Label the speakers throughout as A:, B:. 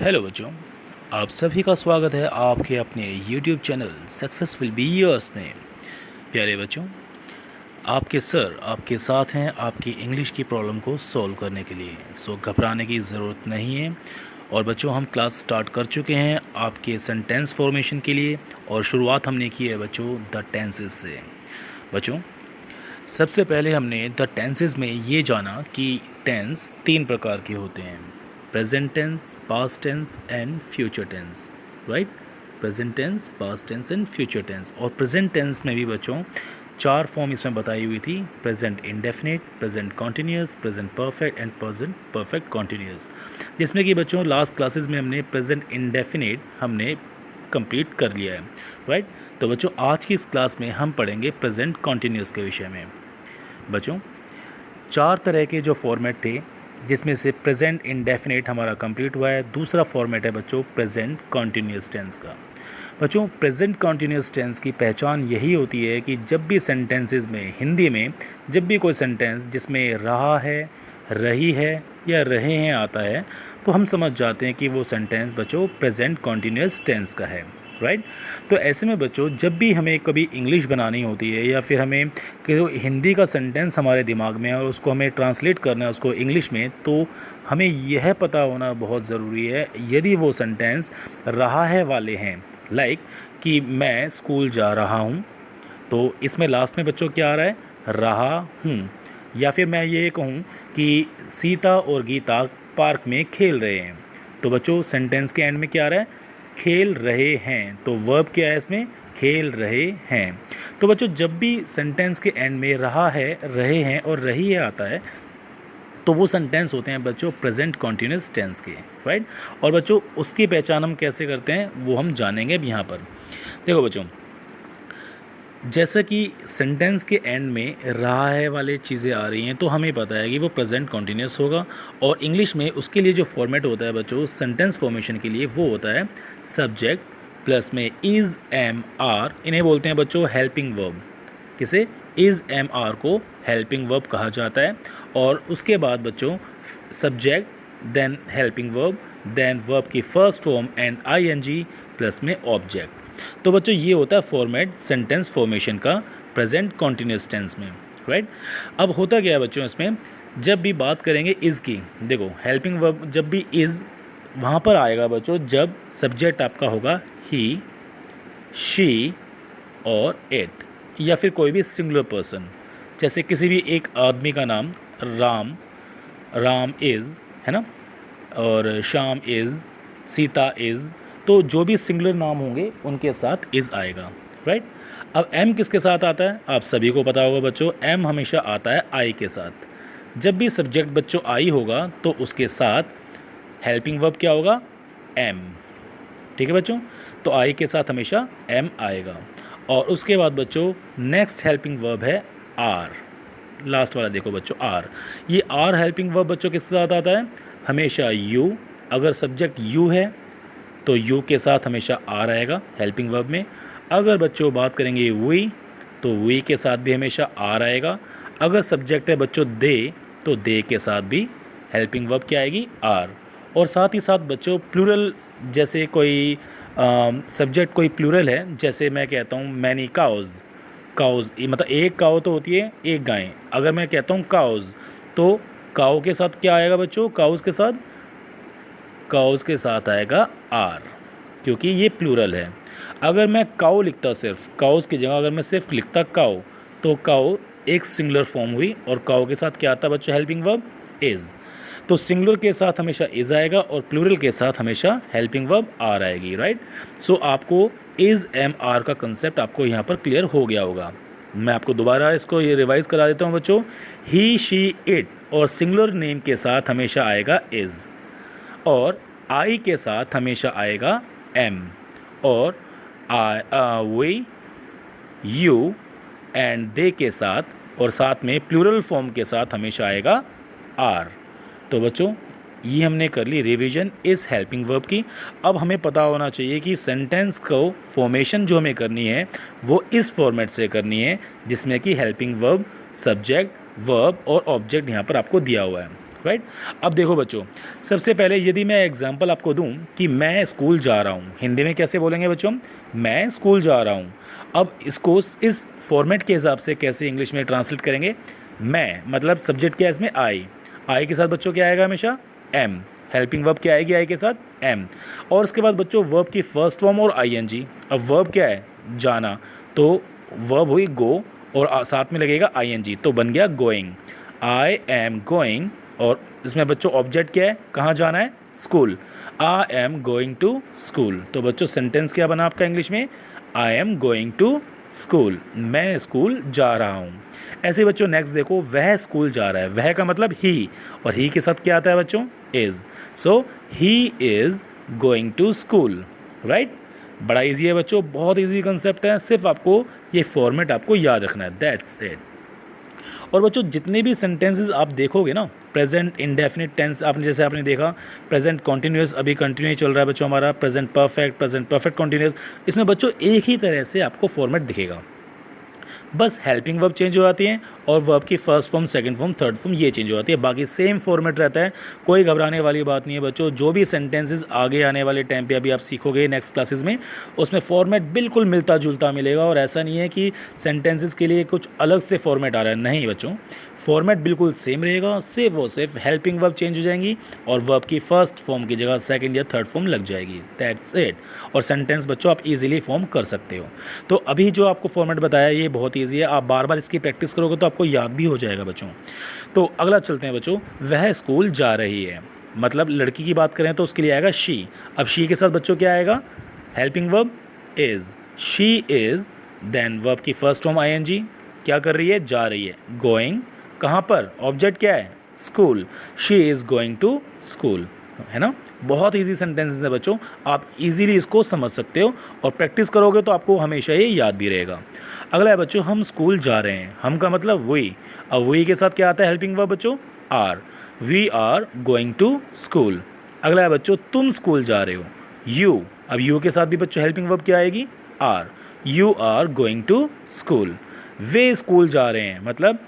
A: Hello बच्चों, आप सभी का स्वागत है आपके अपने YouTube channel successful be years में। प्यारे बच्चों, आपके सर आपके साथ हैं आपकी इंग्लिश की प्रॉब्लम को सॉल्व करने के लिए। सो घबराने की ज़रूरत नहीं है। और बच्चों, हम क्लास स्टार्ट कर चुके हैं आपके सेंटेंस फॉर्मेशन के लिए, और शुरुआत हमने की है बच्चों द टेंसेस से। बच्चों, सबसे पहले हमने द टेंसेस में ये जाना कि टेंस 3 प्रकार के होते हैं: present tense, past tense and future tense. Right, present tense, past tense and future tense. और प्रेजेंट टेंस में भी बच्चों 4 फॉर्म इसमें बताई हुई थी: present indefinite, present continuous, present perfect and present perfect continuous. जिसमें कि बच्चों लास्ट क्लासेस में हमने प्रेजेंट इंडेफिनिट हमने कंप्लीट कर लिया है। राइट, तो बच्चों आज की इस क्लास में हम पढ़ेंगे प्रेजेंट कॉन्टिन्यूस के विषय में। बच्चों, 4 तरह के जो फॉर्मेट थे, जिसमें से प्रेजेंट इंडेफिनिट हमारा कंप्लीट हुआ है। दूसरा फॉर्मेट है बच्चों प्रेजेंट कॉन्टिन्यूस टेंस का। बच्चों, प्रेजेंट कॉन्टिन्यूस टेंस की पहचान यही होती है कि जब भी सेंटेंसेस में, हिंदी में जब भी कोई सेंटेंस जिसमें रहा है, रही है या रहे हैं आता है, तो हम समझ जाते हैं कि वो सेंटेंस बच्चों प्रेजेंट कॉन्टिन्यूस टेंस का है। राइट, तो ऐसे में बच्चों जब भी हमें कभी इंग्लिश बनानी होती है या फिर हमें हिंदी का सेंटेंस हमारे दिमाग में है और उसको हमें ट्रांसलेट करना है उसको इंग्लिश में, तो हमें यह पता होना बहुत ज़रूरी है यदि वो सेंटेंस रहा है वाले हैं। लाइक कि मैं स्कूल जा रहा हूँ, तो इसमें लास्ट में बच्चों क्या आ रहा है? रहा हूँ। या फिर मैं ये कहूँ कि सीता और गीता पार्क में खेल रहे हैं, तो बच्चों सेंटेंस के एंड में क्या आ रहा है? खेल रहे हैं। तो वर्ब क्या है इसमें? खेल रहे हैं। तो बच्चों जब भी सेंटेंस के एंड में रहा है, रहे हैं और रही है आता है, तो वो सेंटेंस होते हैं बच्चों प्रेजेंट कॉन्टिन्यूस टेंस के। राइट, और बच्चों उसकी पहचान हम कैसे करते हैं वो हम जानेंगे अब यहाँ पर। देखो बच्चों, जैसा कि सेंटेंस के एंड में रहा है वाले चीज़ें आ रही हैं, तो हमें पता है कि वो प्रेजेंट कॉन्टिन्यूस होगा। और इंग्लिश में उसके लिए जो फॉर्मेट होता है बच्चों सेंटेंस फॉर्मेशन के लिए, वो होता है सब्जेक्ट प्लस में इज़, एम, आर। इन्हें बोलते हैं बच्चों हेल्पिंग वर्ब। किसे? इज़, एम, आर को हेल्पिंग वर्ब कहा जाता है। और उसके बाद बच्चों subject, then helping verb, then verb की first form and ING plus में ऑब्जेक्ट। तो बच्चों ये होता है फॉर्मेट सेंटेंस फॉर्मेशन का प्रेजेंट कॉन्टिन्यूस टेंस में। राइट, अब होता क्या है बच्चों इसमें, जब भी बात करेंगे इज़ की, देखो हेल्पिंग वर्ब जब भी इज़ वहाँ पर आएगा बच्चों जब सब्जेक्ट आपका होगा ही, शी और इट, या फिर कोई भी सिंगुलर पर्सन। जैसे किसी भी एक आदमी का नाम राम, राम इज़, है ना, और श्याम इज़, सीता इज़, तो जो भी सिंगुलर नाम होंगे उनके साथ इज़ आएगा। राइट, अब एम किसके साथ आता है? आप सभी को पता होगा बच्चों, एम हमेशा आता है आई के साथ। जब भी सब्जेक्ट बच्चों आई होगा तो उसके साथ हेल्पिंग वर्ब क्या होगा? एम। ठीक है बच्चों, तो आई के साथ हमेशा एम आएगा। और उसके बाद बच्चों नेक्स्ट हेल्पिंग वर्ब है आर। लास्ट वाला देखो बच्चों आर। ये आर हेल्पिंग वर्ब बच्चों किसके साथ आता है? हमेशा यू। अगर सब्जेक्ट यू है तो यू के साथ हमेशा आर आएगा हेल्पिंग वर्ब में। अगर बच्चों बात करेंगे वी, तो वी के साथ भी हमेशा आर आएगा। अगर सब्जेक्ट है बच्चों दे, तो दे के साथ भी हेल्पिंग वर्ब क्या आएगी? आर। और साथ ही साथ बच्चों प्लूरल, जैसे कोई सब्जेक्ट कोई प्लूरल है, जैसे मैं कहता हूँ मैनी काउज, काउज मतलब एक काउ तो होती है एक गाय। अगर मैं कहता हूँ काउज, तो काउ के साथ क्या आएगा बच्चों? काउज के साथ आएगा आर, क्योंकि ये प्लूरल है। अगर मैं काउ लिखता, सिर्फ काउज की जगह अगर मैं सिर्फ लिखता काउ, तो काउ एक सिंगुलर फॉर्म हुई, और काउ के साथ क्या आता बच्चों? Helping verb is. तो सिंगुलर के साथ हमेशा इज़ आएगा और प्लूरल के साथ हमेशा हेल्पिंग वर्ब आर आएगी। राइट, सो आपको इज़, एम, आर का कंसेप्ट आपको यहाँ पर क्लियर हो गया होगा। मैं आपको दोबारा इसको ये रिवाइज करा देता हूँ बच्चों। ही, शी, इट और सिंगुलर नेम के साथ हमेशा आएगा इज़, और आई के साथ हमेशा आएगा एम, और वी, यू एंड दे के साथ, और साथ में प्लूरल फॉर्म के साथ हमेशा आएगा आर। तो बच्चों ये हमने कर ली रिवीजन इस हेल्पिंग वर्ब की। अब हमें पता होना चाहिए कि सेंटेंस को फॉर्मेशन जो हमें करनी है वो इस फॉर्मेट से करनी है, जिसमें कि हेल्पिंग वर्ब, सब्जेक्ट, वर्ब और ऑब्जेक्ट यहाँ पर आपको दिया हुआ है। राइट। अब देखो बच्चों, सबसे पहले यदि मैं एग्जांपल आपको दूं कि मैं स्कूल जा रहा हूं, हिंदी में कैसे बोलेंगे बच्चों? मैं स्कूल जा रहा हूं। अब इसको इस फॉर्मेट के हिसाब से कैसे इंग्लिश में ट्रांसलेट करेंगे? मैं मतलब सब्जेक्ट क्या है इसमें? आई के साथ बच्चों क्या आएगा? हमेशा एम। हेल्पिंग वर्ब क्या आएगी? आई के साथ एम। और उसके बाद बच्चों वर्ब की फर्स्ट फॉर्म और आईएनजी। अब वर्ब क्या है? जाना, तो वर्ब हुई गो और साथ में लगेगा आईएनजी, तो बन गया गोइंग। I am going. और इसमें बच्चों ऑब्जेक्ट क्या है? कहाँ जाना है? School. I am going to school. तो बच्चों सेंटेंस क्या बना आपका इंग्लिश में? I am going to school. मैं स्कूल जा रहा हूँ। ऐसे बच्चों नेक्स्ट देखो, वह स्कूल जा रहा है। वह का मतलब ही, और ही के साथ क्या आता है बच्चों? Is. So he is going to school. Right. बड़ा इजी है बच्चों, बहुत इजी कंसेप्ट है, सिर्फ आपको ये फॉर्मेट आपको याद रखना है, दैट्स इट। और बच्चों जितने भी सेंटेंसेस आप देखोगे ना, प्रेजेंट इंडेफिनिट टेंस आपने जैसे आपने देखा, प्रेजेंट कॉन्टिन्यूस अभी कंटिन्यू चल रहा है बच्चों हमारा, प्रेजेंट परफेक्ट कॉन्टिन्यूस, इसमें बच्चों एक ही तरह से आपको फॉर्मेट दिखेगा, बस हेल्पिंग वर्ब चेंज हो जाती है और वर्ब की first form, second form, third form ये चेंज हो जाती है, बाकी सेम फॉर्मेट रहता है। कोई घबराने वाली बात नहीं है बच्चों। जो भी सेंटेंसेस आगे आने वाले टाइम पे अभी आप सीखोगे नेक्स्ट क्लासेस में, उसमें फॉर्मेट बिल्कुल मिलता जुलता मिलेगा। और ऐसा नहीं है कि सेंटेंसेस के लिए कुछ अलग से फॉर्मेट आ रहा है, नहीं बच्चों, फॉर्मेट बिल्कुल सेम रहेगा, सिर्फ और सिर्फ हेल्पिंग वर्ब चेंज हो जाएंगी और वर्ब की फर्स्ट फॉर्म की जगह सेकंड या थर्ड फॉर्म लग जाएगी, दैट्स इट। और सेंटेंस बच्चों आप इजीली फॉर्म कर सकते हो। तो अभी जो आपको फॉर्मेट बताया ये बहुत ईजी है, आप बार बार इसकी प्रैक्टिस करोगे तो आपको याद भी हो जाएगा बच्चों। तो अगला चलते हैं बच्चों, वह स्कूल जा रही है, मतलब लड़की की बात करें तो उसके लिए आएगा शी। अब शी के साथ बच्चों क्या आएगा? Helping verb is, she is, then verb की फर्स्ट फॉर्म आईएनजी, क्या कर रही है? जा रही है, गोइंग, कहाँ पर? ऑब्जेक्ट क्या है? School, she is going to school, है ना। बहुत इजी सेंटेंसेस है बच्चों, आप इजीली इसको समझ सकते हो और प्रैक्टिस करोगे तो आपको हमेशा ये याद भी रहेगा। अगला है बच्चों, हम स्कूल जा रहे हैं। हम का मतलब वी। अब वी के साथ क्या आता है हेल्पिंग वर्ब बच्चों? Are. We are going to school. अगला है बच्चों, तुम स्कूल जा रहे हो। यू। अब यू के साथ भी बच्चों हेल्पिंग वर्ब क्या आएगी? Are. You are going to school. वे स्कूल जा रहे हैं, मतलब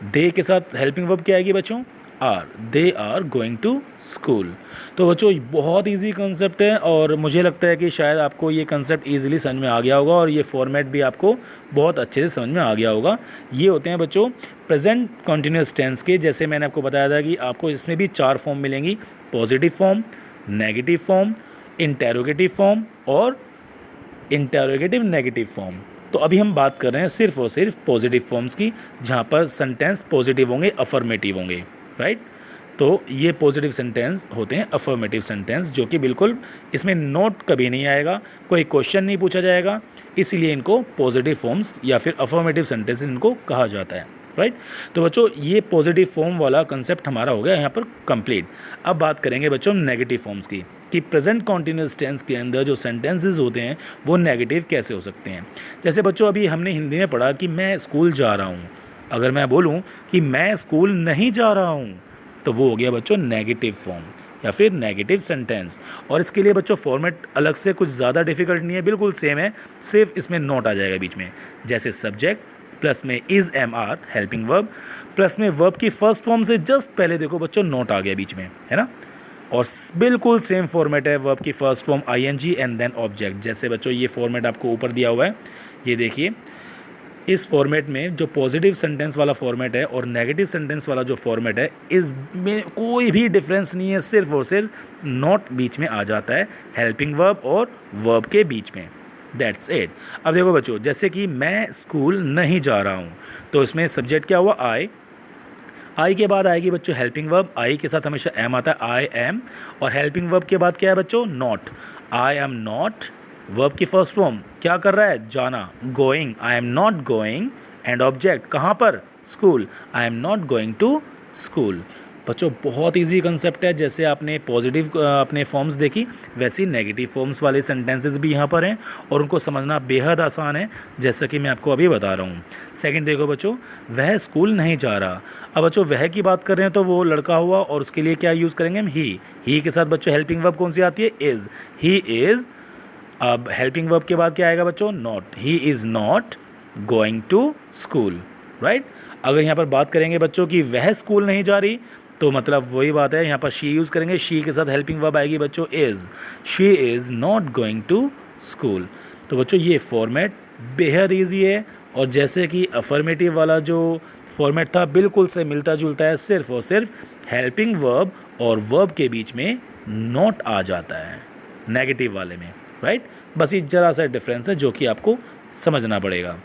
A: दे के साथ हेल्पिंग वर्ब क्या आएगी बच्चों? Are. They are going to school. तो बच्चों बहुत इजी कंसेप्ट है और मुझे लगता है कि शायद आपको ये कंसेप्ट इजीली समझ में आ गया होगा और ये फॉर्मेट भी आपको बहुत अच्छे से समझ में आ गया होगा। ये होते हैं बच्चों प्रेजेंट कॉन्टिन्यूस टेंस के, जैसे मैंने आपको बताया था कि आपको इसमें भी 4 फॉर्म मिलेंगी, positive form, negative form, interrogative form और इंटेरोगेटिव नेगेटिव फॉर्म। तो अभी हम बात कर रहे हैं सिर्फ और सिर्फ पॉजिटिव फॉर्म्स की, जहाँ पर सेंटेंस पॉजिटिव होंगे, अफर्मेटिव होंगे, राइट। तो ये पॉजिटिव सेंटेंस होते हैं, अफर्मेटिव सेंटेंस, जो कि बिल्कुल इसमें नोट कभी नहीं आएगा, कोई क्वेश्चन नहीं पूछा जाएगा, इसीलिए इनको पॉजिटिव फॉर्म्स या फिर अफर्मेटिव सेंटेंसेस इनको कहा जाता है, राइट। तो बच्चों ये पॉजिटिव फॉर्म वाला कंसेप्ट हमारा हो गया यहाँ पर कंप्लीट। अब बात करेंगे बच्चों नेगेटिव फॉर्म्स की, कि प्रेजेंट कॉन्टिन्यूस टेंस के अंदर जो सेंटेंसेस होते हैं वो नेगेटिव कैसे हो सकते हैं। जैसे बच्चों अभी हमने हिंदी में पढ़ा कि मैं स्कूल जा रहा हूँ, अगर मैं बोलूँ कि मैं स्कूल नहीं जा रहा हूँ तो वो हो गया बच्चों नेगेटिव फॉर्म या फिर नेगेटिव सेंटेंस। और इसके लिए बच्चों फॉर्मेट अलग से कुछ ज़्यादा डिफिकल्ट नहीं है, बिल्कुल सेम है, सिर्फ इसमें नोट आ जाएगा बीच में, जैसे सब्जेक्ट प्लस में is am are helping verb plus में वर्ब की फर्स्ट फॉर्म से जस्ट पहले देखो बच्चों नोट आ गया बीच में, है ना। और बिल्कुल सेम फॉर्मेट है, वर्ब की first form ING and then object. जैसे बच्चों ये फॉर्मेट आपको ऊपर दिया हुआ है, ये देखिए, इस फॉर्मेट में जो पॉजिटिव सेंटेंस वाला फॉर्मेट है और नेगेटिव सेंटेंस वाला जो फॉर्मेट है, इसमें कोई भी डिफरेंस नहीं है, सिर्फ और सिर्फ नॉट बीच में आ जाता है हेल्पिंग वर्ब और वर्ब के बीच में, दैट्स इट। अब देखो बच्चों, जैसे कि मैं स्कूल नहीं जा रहा हूँ, तो इसमें सब्जेक्ट क्या हुआ? आई के बाद आएगी बच्चों हेल्पिंग वर्ब, आई के साथ हमेशा एम आता है, आई एम, और हेल्पिंग वर्ब के बाद क्या है बच्चों? Not. I am not, verb की फर्स्ट फॉर्म क्या कर रहा है? जाना, going, I am not going, and object कहाँ पर? School, I am not going to school. बच्चों बहुत इजी कंसेप्ट है, जैसे आपने पॉजिटिव अपने फॉर्म्स देखी वैसे ही नेगेटिव फॉर्म्स वाले सेंटेंसेस भी यहाँ पर हैं और उनको समझना बेहद आसान है, जैसा कि मैं आपको अभी बता रहा हूँ। सेकंड देखो बच्चों, वह स्कूल नहीं जा रहा। अब बच्चों वह की बात कर रहे हैं तो वो लड़का हुआ और उसके लिए क्या यूज़ करेंगे हम? ही के साथ बच्चों हेल्पिंग वर्ब कौन सी आती है? Is, he is. अब हेल्पिंग वर्ब के बाद क्या आएगा बच्चों? Not, he is not going to school, right. अगर यहाँ पर बात करेंगे बच्चों कि वह स्कूल नहीं जा रही, तो मतलब वही बात है, यहाँ पर शी यूज़ करेंगे, शी के साथ हेल्पिंग वर्ब आएगी बच्चों is. She is not going to school. तो बच्चों ये फॉर्मेट बेहद ईजी है, और जैसे कि अफर्मेटिव वाला जो फॉर्मेट था बिल्कुल से मिलता जुलता है, सिर्फ और सिर्फ हेल्पिंग वर्ब और वर्ब के बीच में नॉट आ जाता है नेगेटिव वाले में, राइट। बस ये ज़रा सा डिफरेंस है जो कि आपको समझना पड़ेगा।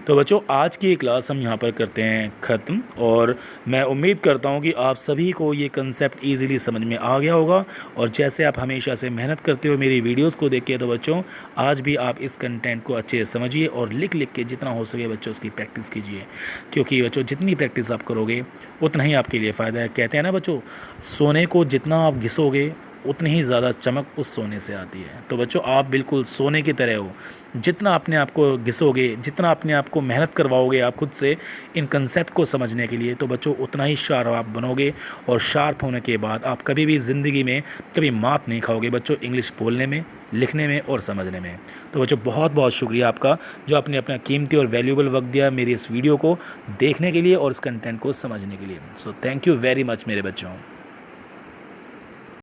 A: तो बच्चों आज की ये क्लास हम यहाँ पर करते हैं ख़त्म, और मैं उम्मीद करता हूँ कि आप सभी को ये कंसेप्ट ईज़िली समझ में आ गया होगा। और जैसे आप हमेशा से मेहनत करते हो मेरी वीडियोस को देख के, तो बच्चों आज भी आप इस कंटेंट को अच्छे से समझिए और लिख लिख के जितना हो सके बच्चों उसकी प्रैक्टिस कीजिए, क्योंकि बच्चों जितनी प्रैक्टिस आप करोगे उतना ही आपके लिए फ़ायदा है। कहते हैं ना बच्चों, सोने को जितना आप घिसोगे उतनी ही ज़्यादा चमक उस सोने से आती है। तो बच्चों आप बिल्कुल सोने की तरह हो, जितना अपने आप को घिसोगे, जितना अपने आप को मेहनत करवाओगे आप खुद से इन कंसेप्ट को समझने के लिए, तो बच्चों उतना ही शार्प आप बनोगे। और शार्प होने के बाद आप कभी भी ज़िंदगी में कभी मात नहीं खाओगे बच्चों, इंग्लिश बोलने में, लिखने में और समझने में। तो बच्चों बहुत बहुत शुक्रिया आपका जो आपने अपना कीमती और वैल्यूएबल वक्त दिया मेरी इस वीडियो को देखने के लिए और इस कंटेंट को समझने के लिए। So thank you very much मेरे बच्चों।